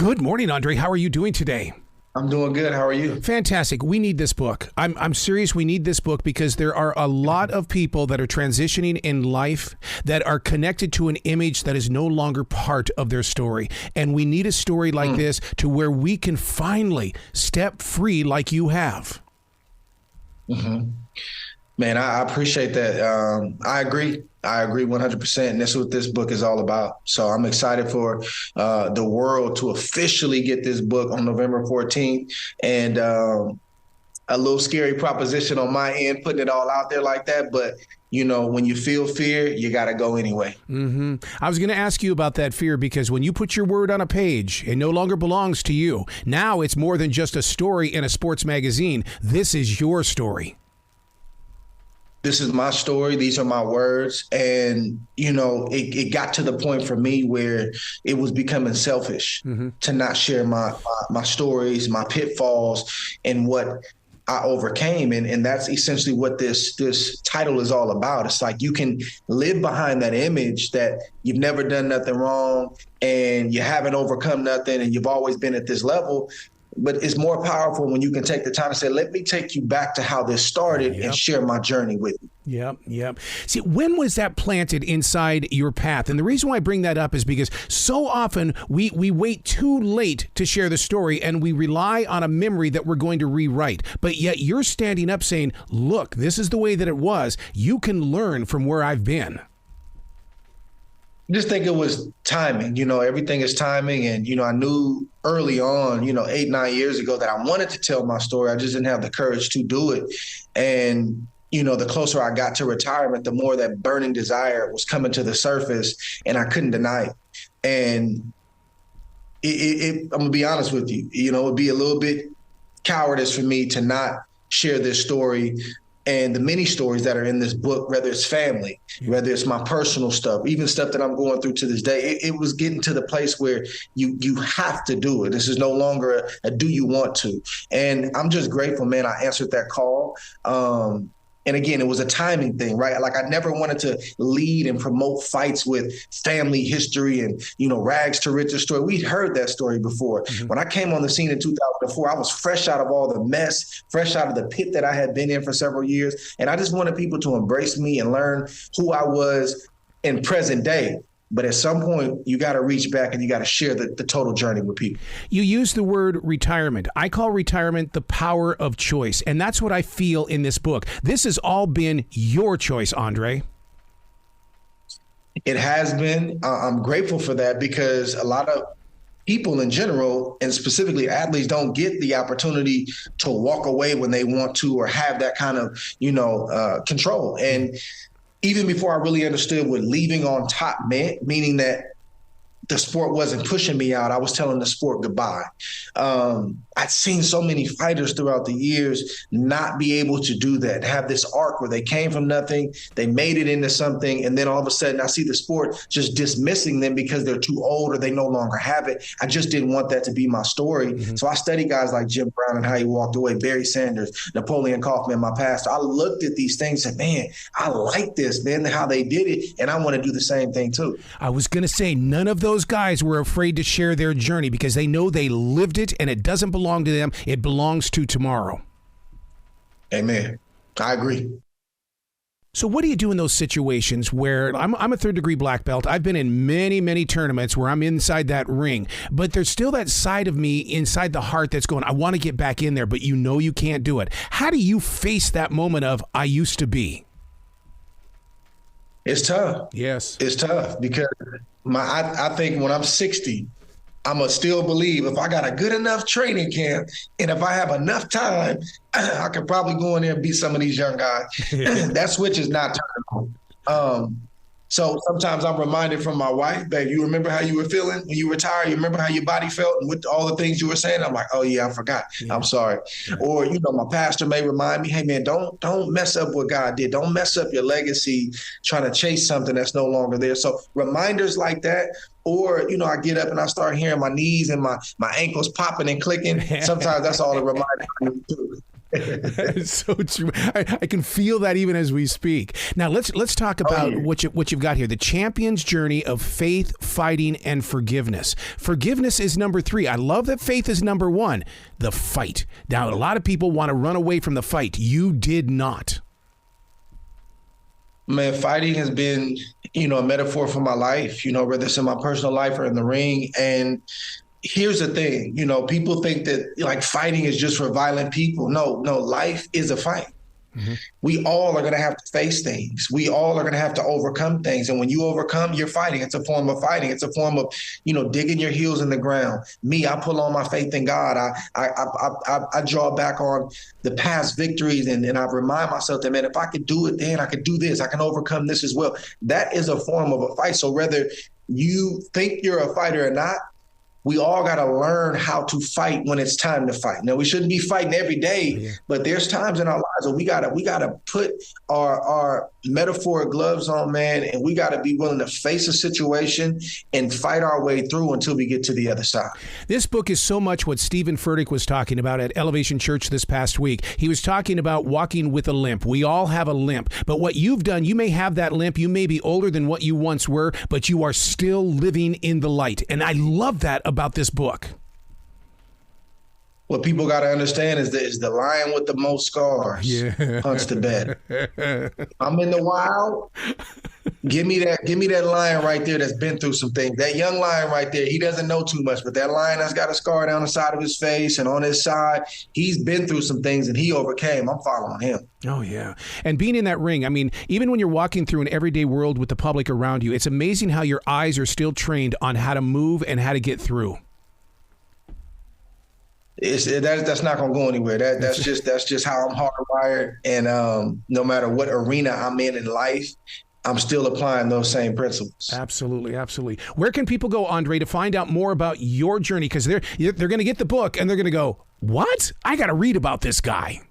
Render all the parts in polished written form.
Good morning, Andre. How are you doing today? I'm doing good. How are you? Fantastic. We need this book. I'm serious. We need this book because there are a lot of people that are transitioning in life that are connected to an image that is no longer part of their story. And we need a story like this to where we can finally step free like you have. Mm-hmm. Man, I appreciate that. I agree. I agree 100%. And that's what this book is all about. So I'm excited for the world to officially get this book on November 14th. And a little scary proposition on my end, putting it all out there like that. But, you know, when you feel fear, you got to go anyway. Mm-hmm. I was going to ask you about that fear because when you put your word on a page, it no longer belongs to you. Now it's more than just a story in a sports magazine. This is your story. This is my story. These are my words. And, you know, it got to the point for me where it was becoming selfish to not share my stories, my pitfalls, and what I overcame. And that's essentially what this title is all about. It's like you can live behind that image that you've never done nothing wrong and you haven't overcome nothing and you've always been at this level. But it's more powerful when you can take the time to say, let me take you back to how this started and share my journey with you. Yep. See, when was that planted inside your path? And the reason why I bring that up is because so often we wait too late to share the story and we rely on a memory that we're going to rewrite. But yet you're standing up saying, look, this is the way that it was. You can learn from where I've been. I just think it was timing. You know, everything is timing. And, you know, I knew early on, 8-9 years ago that I wanted to tell my story. I just didn't have the courage to do it. And, you know, the closer I got to retirement, the more that burning desire was coming to the surface and I couldn't deny it. And I'm going to be honest with you, you know, it'd be a little bit cowardice for me to not share this story and the many stories that are in this book, whether it's family, whether it's my personal stuff, even stuff that I'm going through to this day. It was getting to the place where you have to do it. This is no longer a do you want to. And I'm just grateful, man, I answered that call. And again, it was a timing thing, right? Like I never wanted to lead and promote fights with family history and, rags to riches story. We'd heard that story before. When I came on the scene in 2004, I was fresh out of all the mess, fresh out of the pit that I had been in for several years. And I just wanted people to embrace me and learn who I was in present day. But at some point, you got to reach back and you got to share the total journey with people. You use the word retirement. I call retirement the power of choice. And that's what I feel in this book. This has all been your choice, Andre. It has been. I'm grateful for that because a lot of people in general, and specifically athletes, don't get the opportunity to walk away when they want to or have that kind of, control. And even before I really understood what leaving on top meant, meaning that the sport wasn't pushing me out, I was telling the sport goodbye. I'd seen so many fighters throughout the years not be able to do that, have this arc where they came from nothing, they made it into something, and then all of a sudden I see the sport just dismissing them because they're too old or they no longer have it. I just didn't want that to be my story. So I studied guys like Jim Brown and how he walked away, Barry Sanders, Napoleon Kaufman, my pastor. I looked at these things and said, man, I like this, man, how they did it, and I want to do the same thing too. I was going to say, none of those guys were afraid to share their journey because they know they lived it and it doesn't belong to them. It belongs to tomorrow. Amen. I agree. So what do you do in those situations where I'm a third-degree black belt? I've been in many, many tournaments where I'm inside that ring, but there's still that side of me inside the heart that's going, I want to get back in there, but you can't do it. How do you face that moment of, I used to be? It's tough. Yes. It's tough because I think when I'm 60, I'm going to still believe if I got a good enough training camp and if I have enough time, I could probably go in there and beat some of these young guys. That switch is not turning on. So sometimes I'm reminded from my wife, babe, you remember how you were feeling when you retired? You remember how your body felt and with all the things you were saying? I'm like, oh yeah, I forgot. Yeah. I'm sorry. Yeah. Or, my pastor may remind me, hey man, don't mess up what God did. Don't mess up your legacy trying to chase something that's no longer there. So reminders like that. Or, I get up and I start hearing my knees and my ankles popping and clicking. Sometimes that's all a reminder I need to do. It's so true. I can feel that even as we speak. Now let's talk about what you've got here. The champion's journey of faith, fighting, and forgiveness. Forgiveness is number 3. I love that faith is number 1. The fight. Now a lot of people want to run away from the fight. You did not. Man, fighting has been, a metaphor for my life, whether it's in my personal life or in the ring. And here's the thing, people think that like fighting is just for violent people. No, life is a fight. Mm-hmm. We all are going to have to face things. We all are going to have to overcome things. And when you overcome, you're fighting. It's a form of fighting. It's a form of, digging your heels in the ground. Me, I pull on my faith in God. I draw back on the past victories and I remind myself that, man, if I could do it, then I could do this. I can overcome this as well. That is a form of a fight. So whether you think you're a fighter or not, we all got to learn how to fight when it's time to fight. Now, we shouldn't be fighting every day, but there's times in our lives where we gotta put our metaphoric gloves on, man, and we got to be willing to face a situation and fight our way through until we get to the other side. This book is so much what Stephen Furtick was talking about at Elevation Church this past week. He was talking about walking with a limp. We all have a limp, but what you've done, you may have that limp. You may be older than what you once were, but you are still living in the light. And I love that about this book. What people got to understand is the lion with the most scars hunts the bed. I'm in the wild. Give me that lion right there that's been through some things. That young lion right there, he doesn't know too much, but that lion that's got a scar down the side of his face and on his side, he's been through some things and he overcame. I'm following him. Oh, yeah. And being in that ring, I mean, even when you're walking through an everyday world with the public around you, it's amazing how your eyes are still trained on how to move and how to get through. That's not going to go anywhere. That's just how I'm hardwired. And no matter what arena I'm in life, I'm still applying those same principles. Absolutely, absolutely. Where can people go, Andre, to find out more about your journey? Because they're going to get the book and they're going to go, what? I got to read about this guy.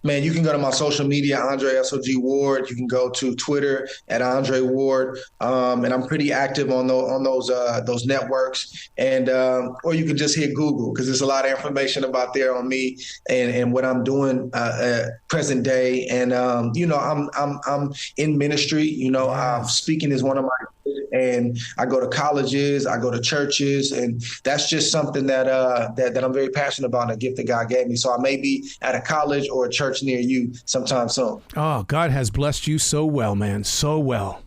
Man, you can go to my social media, Andre SOG Ward. You can go to Twitter at Andre Ward, and I'm pretty active on those networks. And or you can just hit Google because there's a lot of information about there on me and what I'm doing present day. And I'm in ministry. Speaking is one of my. And I go to colleges, I go to churches, and that's just something that I'm very passionate about, and a gift that God gave me. So I may be at a college or a church near you sometime soon. Oh, God has blessed you so well, man, so well.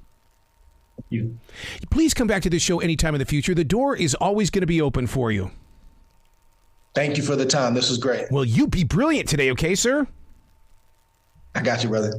Thank you. Please come back to this show anytime in the future. The door is always going to be open for you. Thank you for the time. This was great. Well, you be brilliant today, okay, sir? I got you, brother.